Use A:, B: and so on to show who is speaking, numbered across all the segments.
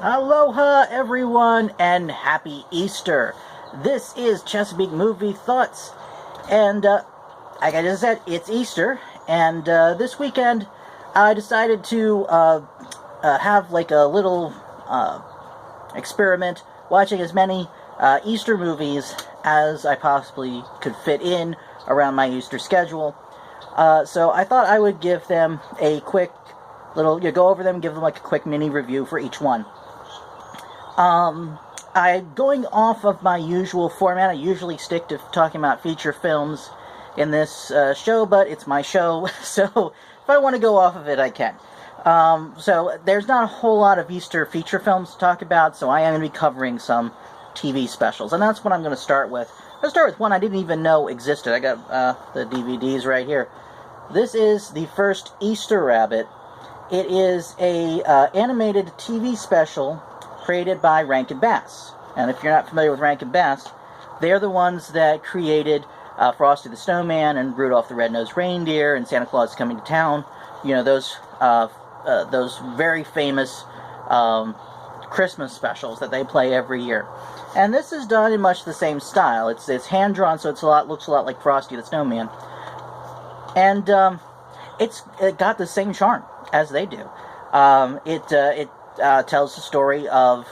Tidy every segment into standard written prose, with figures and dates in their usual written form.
A: Aloha, everyone, and happy Easter. This is Chesapeake Movie Thoughts, and like I just said, it's Easter, and this weekend I decided to have like a little experiment, watching as many Easter movies as I possibly could fit in around my Easter schedule. So I thought I would give them a quick go over them, give them like a quick mini review for each one. I'm going off of my usual format. I usually stick to talking about feature films in this show, but it's my show, so if I want to go off of it, I can. So there's not a whole lot of Easter feature films to talk about, so I am going to be covering some TV specials, and that's what I'm going to start with. I'll start with one I didn't even know existed. I got the DVDs right here. This is the first Easter Rabbit. It is a animated TV special created by Rankin Bass. And if you're not familiar with Rankin Bass, they're the ones that created Frosty the Snowman and Rudolph the Red-Nosed Reindeer and Santa Claus is Coming to Town. You know, those very famous Christmas specials that they play every year. And this is done in much the same style. It's hand-drawn, so looks a lot like Frosty the Snowman. And it got the same charm as they do. It tells the story of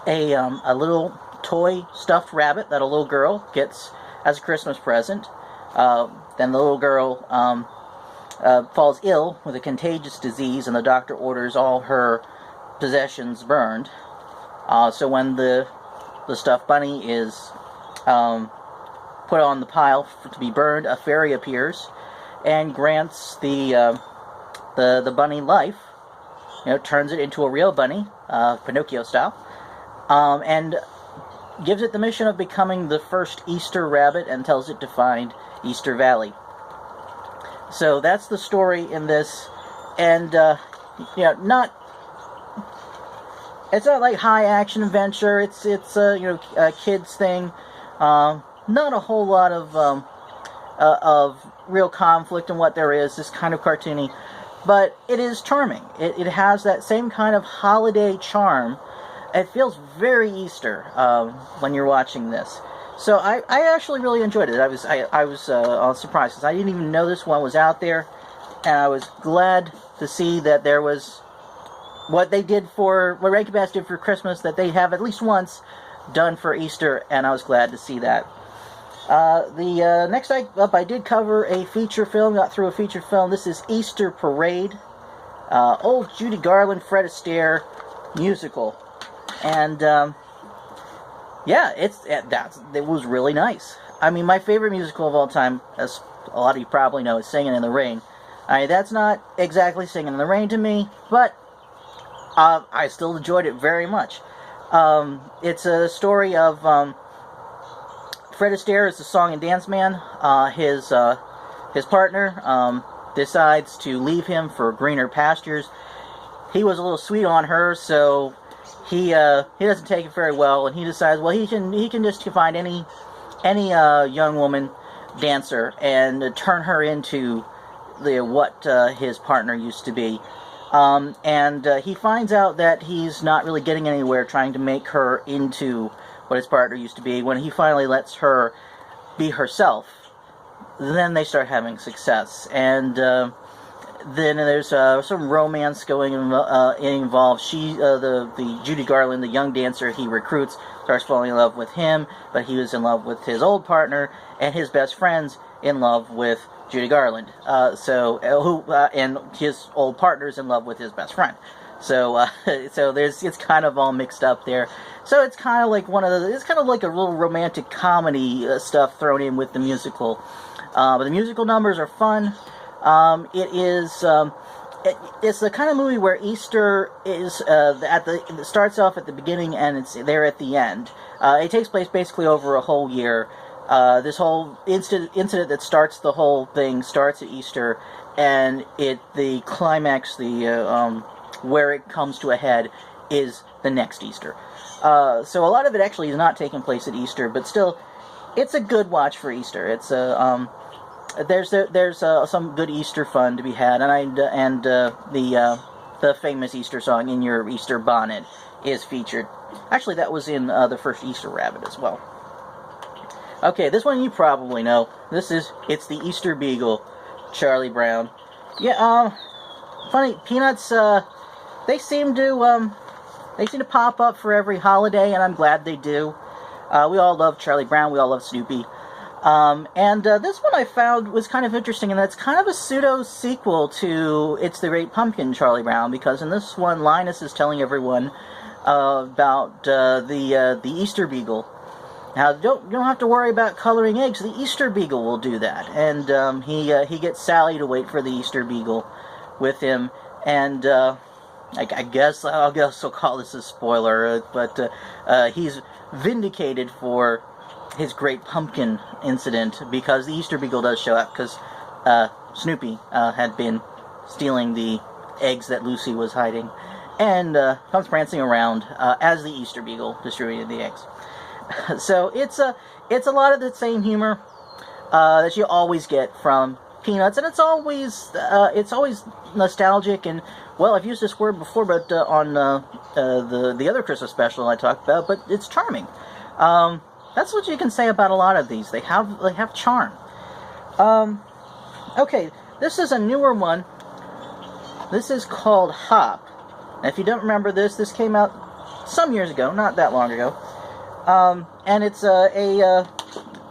A: a little toy stuffed rabbit that a little girl gets as a Christmas present. Then the little girl falls ill with a contagious disease, and the doctor orders all her possessions burned. So when the stuffed bunny is put on the pile to be burned, a fairy appears and grants the bunny life. Turns it into a real bunny, Pinocchio style, and gives it the mission of becoming the first Easter rabbit and tells it to find Easter Valley. So that's the story in this, and it's not like high action adventure. It's a kids thing. Not a whole lot of real conflict in what there is. Just kind of cartoony. But it is charming. It has that same kind of holiday charm. It feels very Easter when you're watching this. So I actually really enjoyed it. I was surprised because I didn't even know this one was out there, and I was glad to see that there was what Rankin Bass did for Christmas that they have at least once done for Easter, and I was glad to see that. Next up, I did cover a feature film, got through a feature film. This is Easter Parade, old Judy Garland, Fred Astaire musical. And, it was really nice. I mean, my favorite musical of all time, as a lot of you probably know, is Singing in the Rain. That's not exactly Singing in the Rain to me, but I still enjoyed it very much. It's a story of Fred Astaire is the song and dance man. His partner decides to leave him for greener pastures. He was a little sweet on her, so he doesn't take it very well, and he decides, well, he can just find any young woman dancer and turn her into what his partner used to be. And he finds out that he's not really getting anywhere trying to make her into what his partner used to be. When he finally lets her be herself, then they start having success. And then there's some romance going involved. The Judy Garland, the young dancer he recruits, starts falling in love with him, but he was in love with his old partner, and his best friend's in love with Judy Garland. And his old partner's in love with his best friend. So it's kind of all mixed up there. So it's kind of like it's kind of like a little romantic comedy stuff thrown in with the musical. But the musical numbers are fun. It's the kind of movie where Easter is it starts off at the beginning and it's there at the end. It takes place basically over a whole year. This whole incident that starts the whole thing starts at Easter, and the climax, where it comes to a head, is the next Easter. So a lot of it actually is not taking place at Easter, but still, it's a good watch for Easter. It's there's some good Easter fun to be had, and the the famous Easter song, "In Your Easter Bonnet," is featured. Actually, that was in the first Easter Rabbit as well. Okay, this one you probably know. It's the Easter Beagle, Charlie Brown. Yeah, funny, Peanuts, they seem to pop up for every holiday, and I'm glad they do. We all love Charlie Brown, we all love Snoopy. This one I found was kind of interesting, and that's kind of a pseudo-sequel to It's the Great Pumpkin, Charlie Brown, because in this one, Linus is telling everyone about the Easter Beagle. Now, you don't have to worry about coloring eggs. The Easter Beagle will do that. And he gets Sally to wait for the Easter Beagle with him. And I guess I'll call this a spoiler, but he's vindicated for his Great Pumpkin incident, because the Easter Beagle does show up, because Snoopy had been stealing the eggs that Lucy was hiding, and comes prancing around as the Easter Beagle distributed the eggs. So it's a lot of the same humor that you always get from Peanuts, and it's always nostalgic. And, well, I've used this word before, but on the other Christmas special I talked about, but it's charming. That's what you can say about a lot of these. They have charm. Okay, this is a newer one. This is called Hop. Now, if you don't remember this came out some years ago, not that long ago. And it's a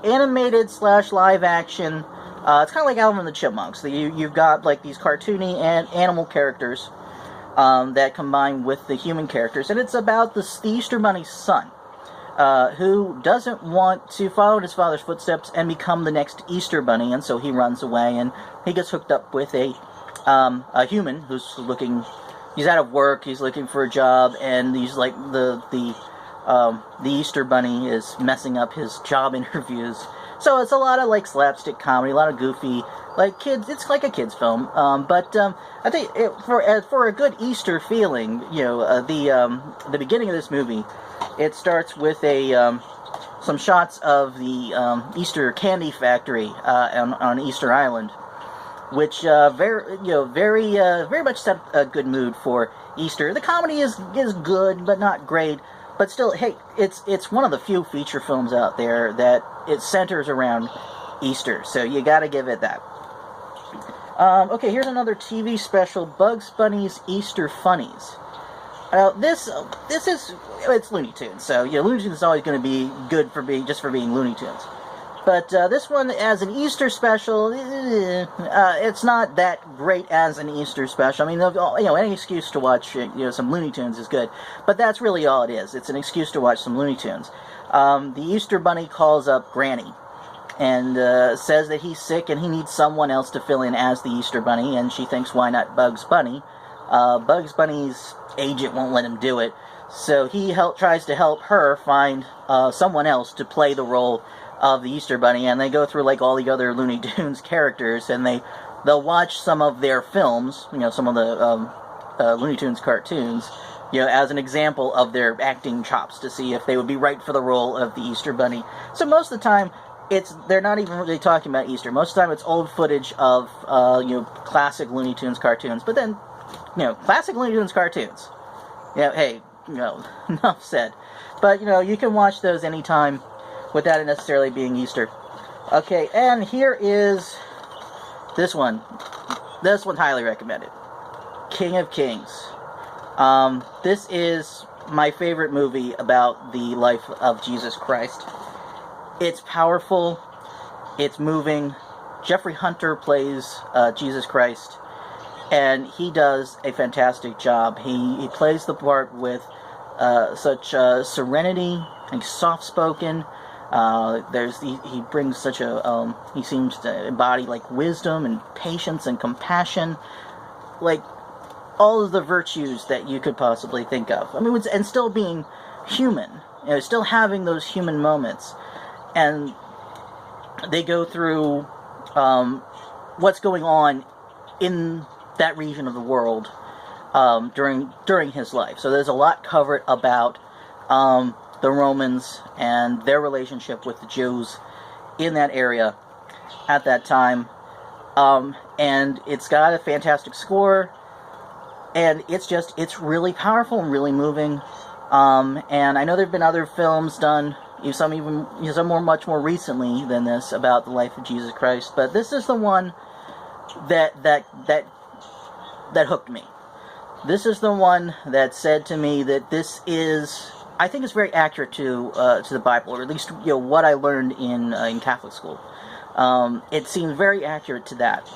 A: animated / live action. It's kind of like Alvin and the Chipmunks. You've got like these cartoony and animal characters that combine with the human characters, and it's about the Easter Bunny's son, who doesn't want to follow in his father's footsteps and become the next Easter Bunny, and so he runs away, and he gets hooked up with a human who's looking. He's out of work. He's looking for a job, and he's like the Easter Bunny is messing up his job interviews. So it's a lot of like slapstick comedy, a lot of goofy, like kids. It's like a kids film. But I think for a good Easter feeling, the beginning of this movie, it starts with some shots of the Easter candy factory on Easter Island, which very much set a good mood for Easter. The comedy is good, but not great. But still, hey, it's one of the few feature films out there that it centers around Easter, so you gotta give it that. Okay, here's another TV special, Bugs Bunny's Easter Funnies. This is, it's Looney Tunes, so Looney Tunes is always going to be good for being Looney Tunes. But this one, as an Easter special, it's not that great as an Easter special. I mean, any excuse to watch some Looney Tunes is good, but that's really all it is. It's an excuse to watch some Looney Tunes. The Easter Bunny calls up Granny and says that he's sick and he needs someone else to fill in as the Easter Bunny, and she thinks, why not Bugs Bunny? Bugs Bunny's agent won't let him do it, so he tries to help her find someone else to play the role of the Easter Bunny, and they go through like all the other Looney Tunes characters, and they'll watch some of their films, some of the Looney Tunes cartoons, as an example of their acting chops to see if they would be right for the role of the Easter Bunny. So most of the time, they're not even really talking about Easter. Most of the time, it's old footage of classic Looney Tunes cartoons. But then, classic Looney Tunes cartoons. Hey, enough said. But you can watch those anytime without it necessarily being Easter. Okay, and here is this one. This one's highly recommended. King of Kings. This is my favorite movie about the life of Jesus Christ. It's powerful. It's moving. Jeffrey Hunter plays Jesus Christ, and he does a fantastic job. He plays the part with such serenity and soft-spoken. He brings such a, he seems to embody like wisdom and patience and compassion, like all of the virtues that you could possibly think of. I mean, and still being human, still having those human moments. And they go through what's going on in that region of the world during his life. So there's a lot covered about the Romans and their relationship with the Jews in that area at that time. And it's got a fantastic score. and it's really powerful and really moving. And I know there have been other films done, some much more recently than this, about the life of Jesus Christ. But this is the one that hooked me. This is the one that said to me that this is, I think it's very accurate to the Bible, or at least what I learned in Catholic school. It seems very accurate to that,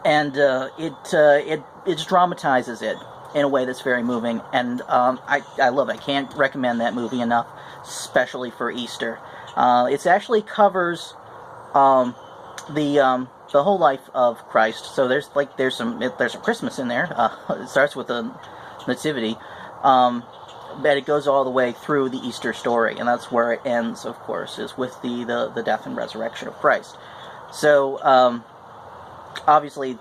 A: and it dramatizes it in a way that's very moving, and I love it. I can't recommend that movie enough, especially for Easter. It actually covers the whole life of Christ. So there's some Christmas in there. It starts with the Nativity, but it goes all the way through the Easter story, and that's where it ends, of course, is with the death and resurrection of Christ. So obviously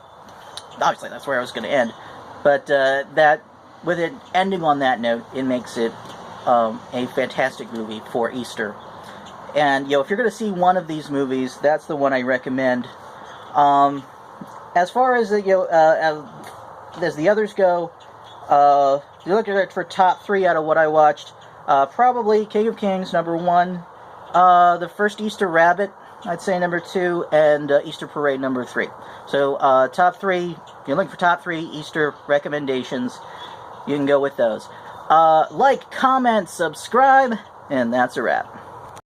A: that's where I was going to end. But that, with it ending on that note, it makes it a fantastic movie for Easter. And if you're going to see one of these movies, that's the one I recommend. As far as as the others go, if you're looking for top 3 out of what I watched, probably King of Kings, number 1, the first Easter Rabbit, I'd say number 2, and Easter Parade, number 3. So top 3, if you're looking for top 3 Easter recommendations, you can go with those. Like, comment, subscribe, and that's a wrap.